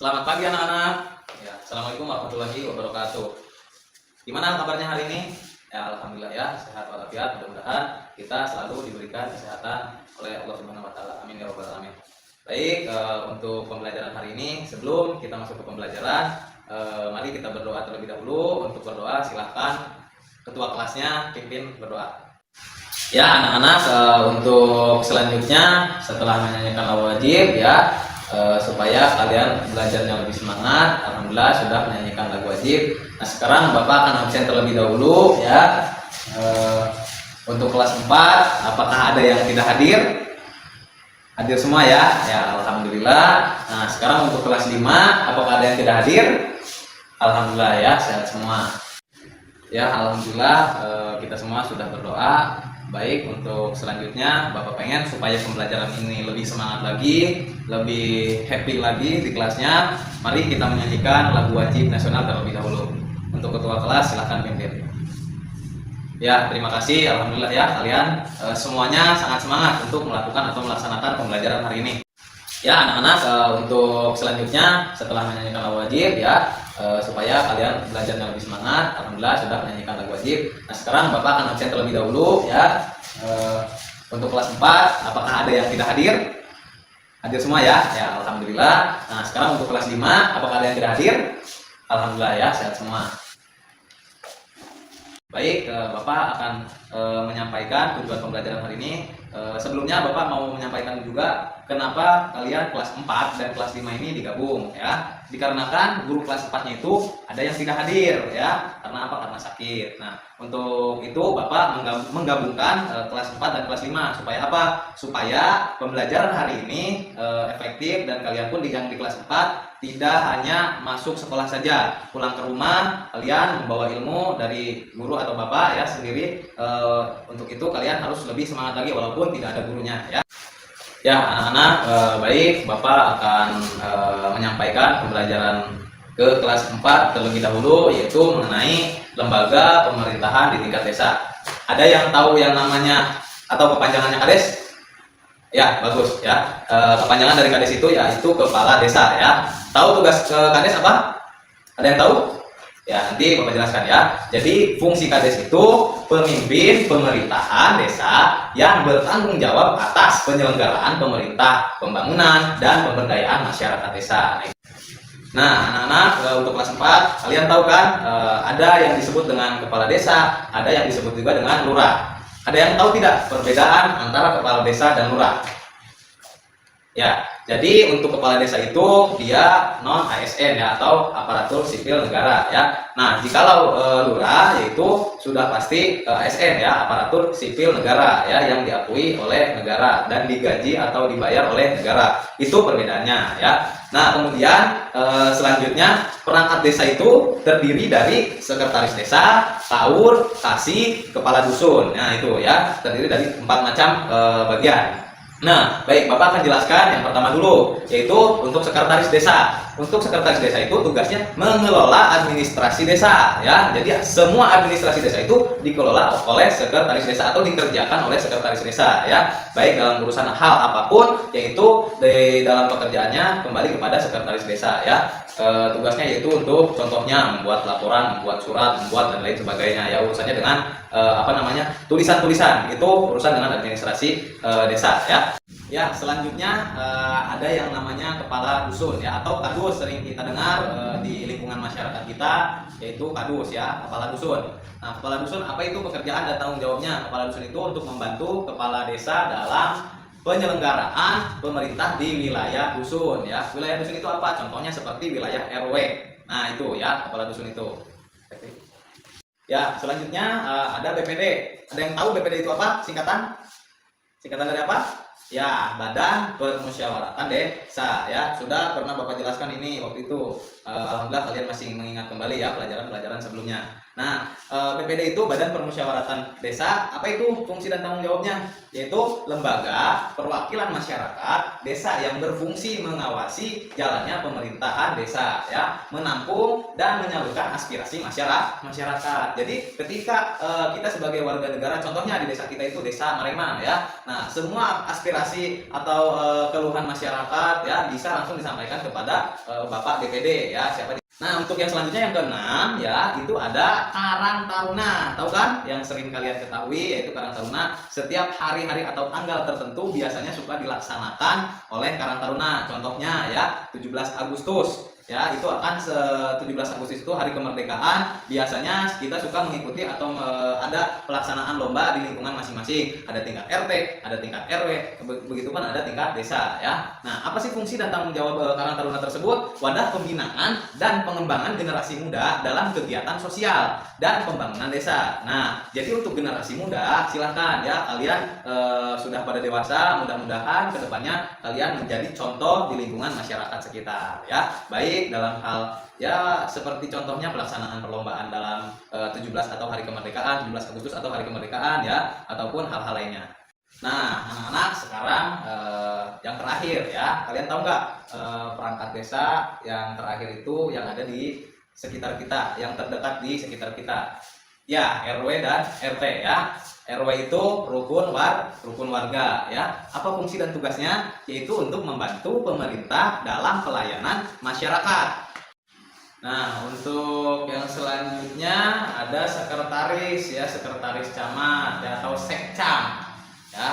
Selamat pagi anak-anak. Ya, Assalamualaikum warahmatullahi wabarakatuh. Gimana kabarnya hari ini? Ya, alhamdulillah ya, sehat walafiat. Mudah-mudahan kita selalu diberikan kesehatan oleh Allah Subhanahu wa taala. Amin ya rabbal alamin. Baik, untuk pembelajaran hari ini, sebelum kita masuk ke pembelajaran, mari kita berdoa terlebih dahulu. Untuk berdoa silahkan ketua kelasnya pimpin berdoa. Ya anak-anak, untuk selanjutnya setelah menyanyikan lagu wajib ya, supaya kalian belajarnya lebih semangat, alhamdulillah sudah menyanyikan lagu wajib. Nah sekarang Bapak akan absen terlebih dahulu ya. Untuk kelas 4, apakah ada yang tidak hadir? Hadir semua ya? Ya alhamdulillah. Nah sekarang untuk kelas 5, apakah ada yang tidak hadir? Alhamdulillah ya, sehat semua. Ya alhamdulillah, kita semua sudah berdoa. Baik, untuk selanjutnya Bapak pengen supaya pembelajaran ini lebih semangat lagi, lebih happy lagi di kelasnya. Mari kita menyanyikan lagu wajib nasional terlebih dahulu. Untuk ketua kelas silahkan pimpin. Ya, terima kasih. Alhamdulillah ya kalian semuanya sangat semangat untuk melakukan atau melaksanakan pembelajaran hari ini. Ya anak-anak, untuk selanjutnya setelah menyanyikan lagu wajib ya, supaya kalian belajarnya lebih semangat, alhamdulillah sudah menyanyikan lagu wajib. Nah sekarang Bapak akan absen terlebih dahulu ya. Untuk kelas 4, apakah ada yang tidak hadir? Hadir semua ya? Ya alhamdulillah. Nah sekarang untuk kelas 5, apakah ada yang tidak hadir? Alhamdulillah ya, sehat semua. Baik, Bapak akan menyampaikan tujuan pembelajaran hari ini. Sebelumnya Bapak mau menyampaikan juga kenapa kalian kelas 4 dan kelas 5 ini digabung ya. Dikarenakan guru kelas 4-nya itu ada yang tidak hadir ya. Karena apa? Karena sakit. Nah, untuk itu Bapak menggabungkan kelas 4 dan kelas 5 supaya apa? Supaya pembelajaran hari ini efektif dan kalian pun yang di kelas 4 tidak hanya masuk sekolah saja, pulang ke rumah kalian membawa ilmu dari guru atau Bapak ya sendiri. Untuk itu kalian harus lebih semangat lagi walaupun tidak ada gurunya ya. Ya anak-anak, baik, Bapak akan menyampaikan pembelajaran ke kelas 4 terlebih dahulu, yaitu mengenai lembaga pemerintahan di tingkat desa. Ada yang tahu yang namanya atau kepanjangannya KADES? Ya bagus ya. Kepanjangan dari KADES itu yaitu kepala desa ya. Tahu tugas ke KADES apa? Ada yang tahu? Ya nanti Bapak jelaskan ya. Jadi fungsi KADES itu pemimpin pemerintahan desa yang bertanggung jawab atas penyelenggaraan pemerintah, pembangunan dan pemberdayaan masyarakat desa. Nah anak-anak, untuk kelas 4 kalian tahu kan, ada yang disebut dengan kepala desa, ada yang disebut juga dengan lurah. Ada yang tahu tidak perbedaan antara kepala desa dan lurah? Ya, jadi untuk kepala desa itu dia non ASN ya, atau aparatur sipil negara ya. Nah, jikalau lurah yaitu sudah pasti ASN ya, aparatur sipil negara ya, yang diakui oleh negara dan digaji atau dibayar oleh negara. Itu perbedaannya ya. Nah, kemudian selanjutnya perangkat desa itu terdiri dari sekretaris desa, taur, kasih, kepala dusun. Nah, itu ya, terdiri dari 4 macam bagian. Nah, baik, Bapak akan jelaskan yang pertama dulu, yaitu untuk sekretaris desa. Untuk sekretaris desa itu tugasnya mengelola administrasi desa ya. Jadi semua administrasi desa itu dikelola oleh sekretaris desa atau dikerjakan oleh sekretaris desa ya. Baik dalam urusan hal apapun, yaitu di dalam pekerjaannya kembali kepada sekretaris desa ya. Tugasnya yaitu untuk contohnya membuat laporan, membuat surat, membuat dan lain sebagainya ya, urusannya dengan tulisan-tulisan, itu urusan dengan administrasi desa ya. Ya selanjutnya ada yang namanya kepala dusun ya, atau kadus, sering kita dengar di lingkungan masyarakat kita, yaitu kadus ya, kepala dusun. Nah kepala dusun apa itu pekerjaan dan tanggung jawabnya? Kepala dusun itu untuk membantu kepala desa dalam penyelenggaraan pemerintah di wilayah dusun ya. Wilayah dusun itu apa? Contohnya seperti wilayah RW. Nah itu ya, kepala dusun itu. Ya selanjutnya ada BPD. Ada yang tahu BPD itu apa? Singkatan? Singkatan dari apa? Ya, Badan Permusyawaratan Desa ya. Sudah pernah Bapak jelaskan ini waktu itu. Alhamdulillah kalian masih mengingat kembali ya pelajaran-pelajaran sebelumnya. Nah, BPD itu Badan Permusyawaratan Desa. Apa itu fungsi dan tanggung jawabnya? Yaitu lembaga perwakilan masyarakat desa yang berfungsi mengawasi jalannya pemerintahan desa, ya, menampung dan menyalurkan aspirasi masyarakat. Jadi ketika kita sebagai warga negara, contohnya di desa kita itu Desa Marema, ya. Nah, semua aspirasi atau keluhan masyarakat, ya, bisa langsung disampaikan kepada Bapak DPD, ya, siapa. Nah, untuk yang selanjutnya yang keenam, ya, itu ada Karang Taruna. Tahu kan? Yang sering kalian ketahui yaitu Karang Taruna. Setiap hari-hari atau tanggal tertentu biasanya suka dilaksanakan oleh Karang Taruna. Contohnya, ya, 17 Agustus. Ya, itu akan 17 Agustus itu hari kemerdekaan. Biasanya kita suka mengikuti atau ada pelaksanaan lomba di lingkungan masing-masing. Ada tingkat RT, ada tingkat RW, begitu kan ada tingkat desa, ya. Nah, apa sih fungsi dan tanggung jawab Karang Taruna tersebut? Wadah pembinaan dan pengembangan generasi muda dalam kegiatan sosial dan pembangunan desa. Nah, jadi untuk generasi muda, silahkan, ya, kalian sudah pada dewasa, mudah-mudahan kedepannya kalian menjadi contoh di lingkungan masyarakat sekitar, ya. Baik dalam hal, ya, seperti contohnya pelaksanaan perlombaan dalam 17 atau hari kemerdekaan, 17 Agustus atau hari kemerdekaan, ya, ataupun hal-hal lainnya. Nah, anak-anak, sekarang yang terakhir, ya, kalian tahu nggak perangkat desa yang terakhir itu yang ada di sekitar kita, yang terdekat di sekitar kita? Ya, RW dan RT, ya. RW itu rukun warga, ya. Apa fungsi dan tugasnya? Yaitu untuk membantu pemerintah dalam pelayanan masyarakat. Nah, untuk yang selanjutnya ada sekretaris, ya, sekretaris camat, ya, atau sekcam, ya,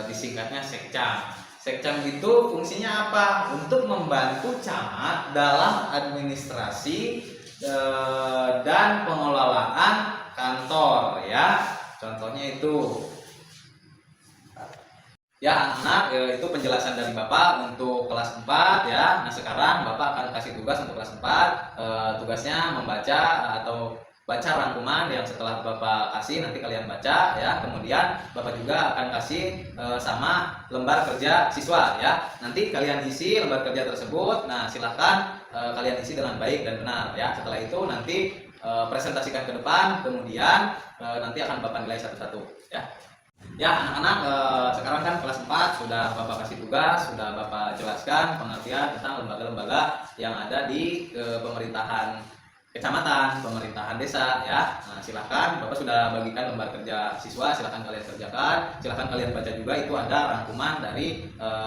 disingkatnya sekcam. Sekcam itu fungsinya apa? Untuk membantu camat dalam administrasi dan pengelolaan kantor, ya. Contohnya itu, ya, anak-anak, itu penjelasan dari Bapak untuk kelas 4, ya. Nah, sekarang Bapak akan kasih tugas untuk kelas 4. Tugasnya membaca atau baca rangkuman yang setelah Bapak kasih, nanti kalian baca, ya. Kemudian Bapak juga akan kasih sama lembar kerja siswa, ya. Nanti kalian isi lembar kerja tersebut. Nah, silahkan kalian isi dengan baik dan benar, ya. Setelah itu nanti presentasikan ke depan, kemudian nanti akan Bapak nilai satu-satu, ya. Ya, anak-anak, sekarang kan kelas 4 sudah Bapak kasih tugas, sudah Bapak jelaskan pengertian tentang lembaga-lembaga yang ada di pemerintahan kecamatan, pemerintahan desa, ya. Nah, silahkan, Bapak sudah bagikan lembar kerja siswa, silahkan kalian kerjakan, silahkan kalian baca juga, itu ada rangkuman dari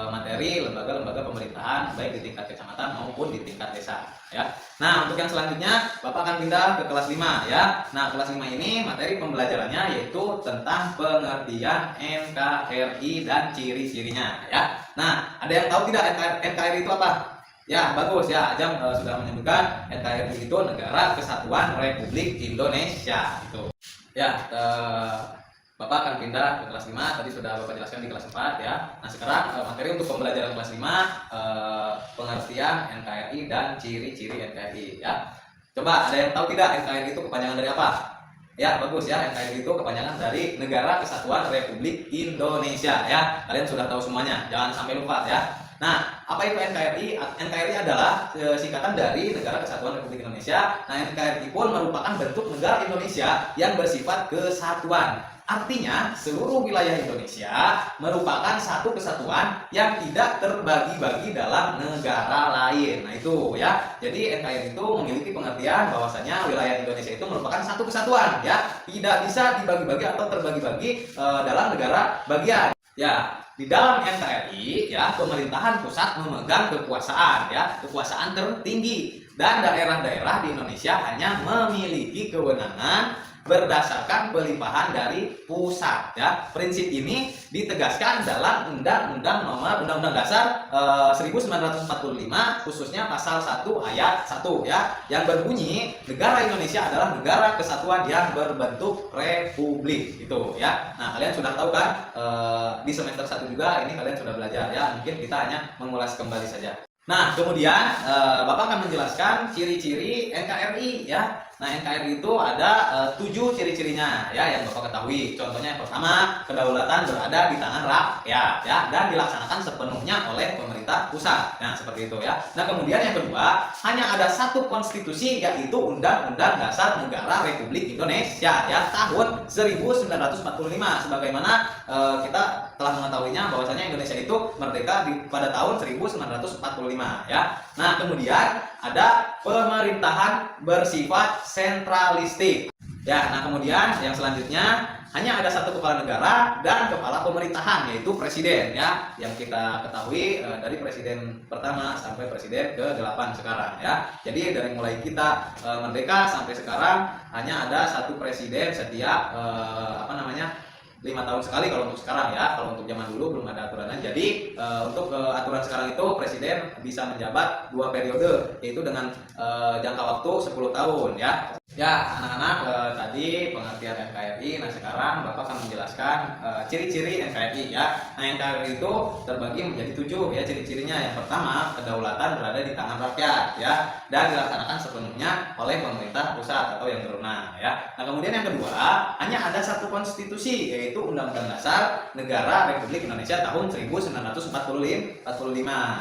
materi lembaga-lembaga pemerintahan baik di tingkat kecamatan maupun di tingkat desa, ya. Nah, untuk yang selanjutnya Bapak akan pindah ke kelas 5, ya. Nah, kelas 5 ini materi pembelajarannya yaitu tentang pengertian NKRI dan ciri-cirinya, ya. Nah, ada yang tahu tidak NKRI itu apa? Ya, bagus, ya. Ajam sudah menyebutkan NKRI itu Negara Kesatuan Republik Indonesia, itu. Ya, Bapak akan pindah ke kelas 5. Tadi sudah Bapak jelaskan di kelas 4, ya. Nah, sekarang materi untuk pembelajaran kelas 5, pengertian NKRI dan ciri-ciri NKRI, ya. Coba, ada yang tahu tidak NKRI itu kepanjangan dari apa? Ya, bagus, ya. NKRI itu kepanjangan dari Negara Kesatuan Republik Indonesia, ya. Kalian sudah tahu semuanya, jangan sampai lupa, ya. Nah, apa itu NKRI? NKRI adalah singkatan dari Negara Kesatuan Republik Indonesia. Nah, NKRI pun merupakan bentuk negara Indonesia yang bersifat kesatuan. Artinya, seluruh wilayah Indonesia merupakan satu kesatuan yang tidak terbagi-bagi dalam negara lain. Nah, itu, ya. Jadi NKRI itu memiliki pengertian bahwasanya wilayah Indonesia itu merupakan satu kesatuan, ya. Tidak bisa dibagi-bagi atau terbagi-bagi dalam negara bagian. Ya, di dalam NKRI, ya, pemerintahan pusat memegang kekuasaan, ya, kekuasaan tertinggi, dan daerah-daerah di Indonesia hanya memiliki kewenangan berdasarkan pelimpahan dari pusat, ya. Prinsip ini ditegaskan dalam Undang-Undang Dasar 1945, khususnya pasal 1 ayat 1, ya, yang berbunyi negara Indonesia adalah negara kesatuan yang berbentuk republik, gitu, ya. Nah, kalian sudah tahu kan, di semester 1 juga ini kalian sudah belajar, ya. Mungkin kita hanya mengulas kembali saja. Nah, kemudian Bapak akan menjelaskan ciri-ciri NKRI, ya. Nah, NKRI itu ada 7 ciri-cirinya ya yang Bapak ketahui. Contohnya yang pertama, kedaulatan berada di tangan rakyat ya dan dilaksanakan sepenuhnya oleh pemerintah pusat. Nah, seperti itu ya. Nah, kemudian yang kedua, hanya ada satu konstitusi yaitu Undang-Undang Dasar Negara Republik Indonesia ya tahun 1945. Sebagaimana kita telah mengetahuinya bahwasanya Indonesia itu merdeka pada tahun 1945 ya. Nah, kemudian ada pemerintahan bersifat sentralistik. Ya, nah kemudian yang selanjutnya hanya ada satu kepala negara dan kepala pemerintahan yaitu presiden ya, yang kita ketahui dari presiden pertama sampai presiden ke-8 sekarang ya. Jadi dari mulai kita merdeka sampai sekarang hanya ada satu presiden setiap 5 tahun sekali kalau untuk sekarang ya. Kalau untuk zaman dulu belum ada aturannya. Jadi untuk aturan sekarang itu presiden bisa menjabat 2 periode yaitu dengan jangka waktu 10 tahun ya. Ya anak-anak, tadi pengertian NKRI. Nah sekarang Bapak akan menjelaskan ciri-ciri NKRI ya. Nah NKRI itu terbagi menjadi 7 ya ciri-cirinya. Yang pertama, kedaulatan berada di tangan rakyat ya dan dilaksanakan sepenuhnya oleh pemerintah pusat atau yang berwenang ya. Nah kemudian yang kedua, hanya ada satu konstitusi yaitu Undang-Undang Dasar Negara Republik Indonesia tahun 1945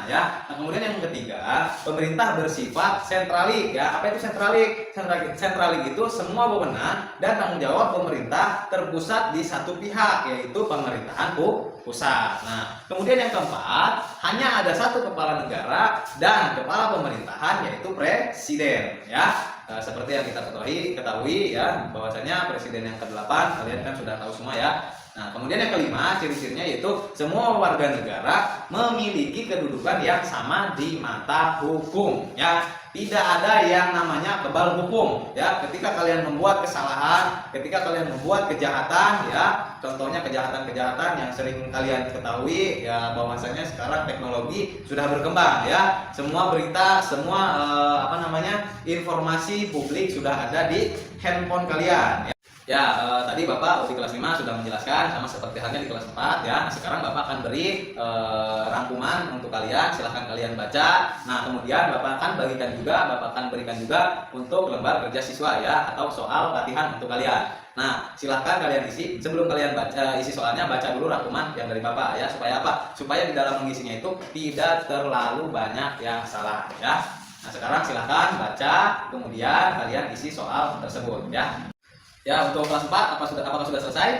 ya. Nah kemudian yang ketiga, pemerintah bersifat sentralik ya. Apa itu sentralik? Sentralik itu semua wewenang dan tanggung jawab pemerintah terpusat di satu pihak yaitu pemerintahan pusat. Nah, kemudian yang keempat, hanya ada satu kepala negara dan kepala pemerintahan yaitu presiden ya. Seperti yang kita ketahui ya bahwasanya presiden yang ke-8 kalian kan sudah tahu semua ya. Nah, kemudian yang kelima, ciri-cirinya yaitu semua warga negara memiliki kedudukan yang sama di mata hukum ya. Tidak ada yang namanya kebal hukum ya. Ketika kalian membuat kesalahan, ketika kalian membuat kejahatan ya, contohnya kejahatan-kejahatan yang sering kalian ketahui ya, bahwasanya sekarang teknologi sudah berkembang ya. Semua berita, semua informasi publik sudah ada di handphone kalian ya. Ya, tadi Bapak di kelas 5 sudah menjelaskan sama seperti halnya di kelas 4 ya. Nah, sekarang Bapak akan beri rangkuman untuk kalian, silahkan kalian baca. Nah, kemudian Bapak akan berikan juga untuk lembar kerja siswa ya, atau soal latihan untuk kalian. Nah, silahkan kalian isi. Sebelum kalian isi soalnya, baca dulu rangkuman yang dari Bapak ya. Supaya apa? Supaya di dalam mengisinya itu tidak terlalu banyak yang salah ya. Nah, sekarang silahkan baca, kemudian kalian isi soal tersebut ya. Ya, untuk kelas 4 apakah sudah selesai?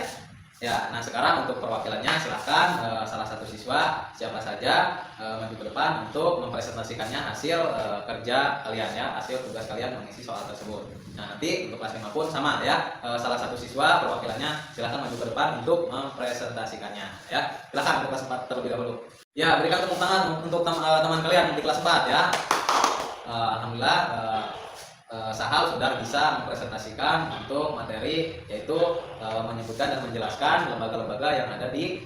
Ya, nah sekarang untuk perwakilannya silahkan salah satu siswa siapa saja maju ke depan untuk mempresentasikannya hasil kerja kalian ya, hasil tugas kalian mengisi soal tersebut. Nah, nanti untuk kelas 5 pun sama ya, salah satu siswa perwakilannya silahkan maju ke depan untuk mempresentasikannya ya. Silahkan untuk kelas 4 terlebih dahulu. Ya, berikan tepuk tangan untuk teman kalian di kelas 4 ya. Alhamdulillah Sahal sudah bisa mempresentasikan untuk materi yaitu menyebutkan dan menjelaskan lembaga-lembaga yang ada di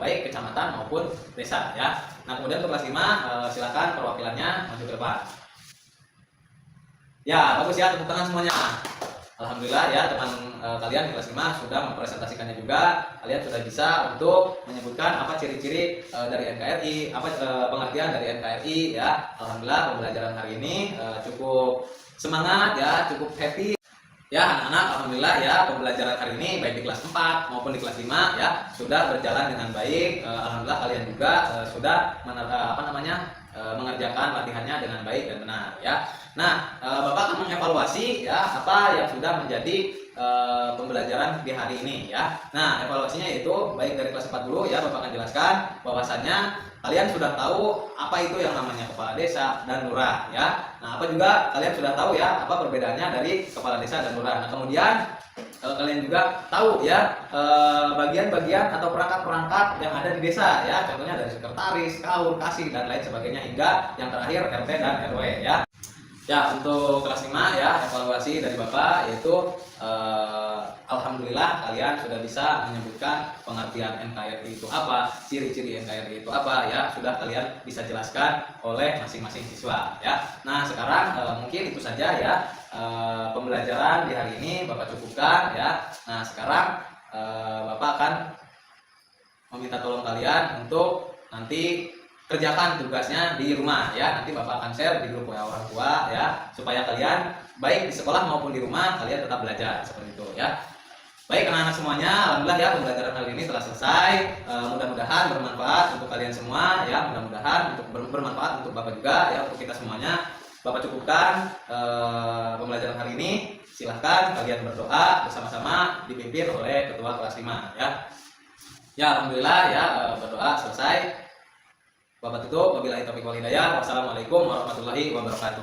baik kecamatan maupun desa ya. Nah, kemudian untuk kelas 5 silakan perwakilannya maju ke depan. Ya, bagus ya, tepuk tangan semuanya. Alhamdulillah ya, teman kalian di kelas 5 sudah mempresentasikannya juga. Kalian sudah bisa untuk menyebutkan apa ciri-ciri dari NKRI, apa pengertian dari NKRI ya. Alhamdulillah pembelajaran hari ini cukup semangat ya, cukup happy ya anak-anak. Alhamdulillah ya, pembelajaran hari ini baik di kelas 4 maupun di kelas 5 ya sudah berjalan dengan baik. Alhamdulillah kalian juga sudah mengerjakan latihannya dengan baik dan benar ya. Nah, Bapak akan mengevaluasi ya apa yang sudah menjadi pembelajaran di hari ini ya. Nah, evaluasinya itu baik dari kelas 4 dulu ya, Bapak akan jelaskan bahwasannya kalian sudah tahu apa itu yang namanya kepala desa dan lurah ya. Nah, apa juga kalian sudah tahu ya apa perbedaannya dari kepala desa dan lurah. Nah, kemudian kalian juga tahu ya bagian-bagian atau perangkat-perangkat yang ada di desa ya. Contohnya dari sekretaris, kaur, kasih dan lain sebagainya hingga yang terakhir RT dan RW ya. Ya, untuk kelas 5 ya, evaluasi dari Bapak yaitu alhamdulillah kalian sudah bisa menyebutkan pengertian NKRI itu apa, ciri-ciri NKRI itu apa ya, sudah kalian bisa jelaskan oleh masing-masing siswa ya. Nah, sekarang mungkin itu saja ya pembelajaran di hari ini Bapak cukupkan ya. Nah, sekarang Bapak akan meminta tolong kalian untuk nanti kerjakan tugasnya di rumah ya. Nanti Bapak akan share di grup WA orang tua ya, supaya kalian baik di sekolah maupun di rumah kalian tetap belajar seperti itu ya. Baik anak-anak semuanya, alhamdulillah ya pembelajaran kali ini telah selesai. Mudah-mudahan bermanfaat untuk kalian semua ya, mudah-mudahan untuk bermanfaat untuk Bapak juga ya, untuk kita semuanya. Bapak cukupkan pembelajaran hari ini. Silahkan kalian berdoa bersama-sama dipimpin oleh ketua kelas 5 ya. Ya alhamdulillah ya, berdoa selesai. Bapak tutup. Wabillahi taufiq wal hidayah. Wassalamualaikum warahmatullahi wabarakatuh.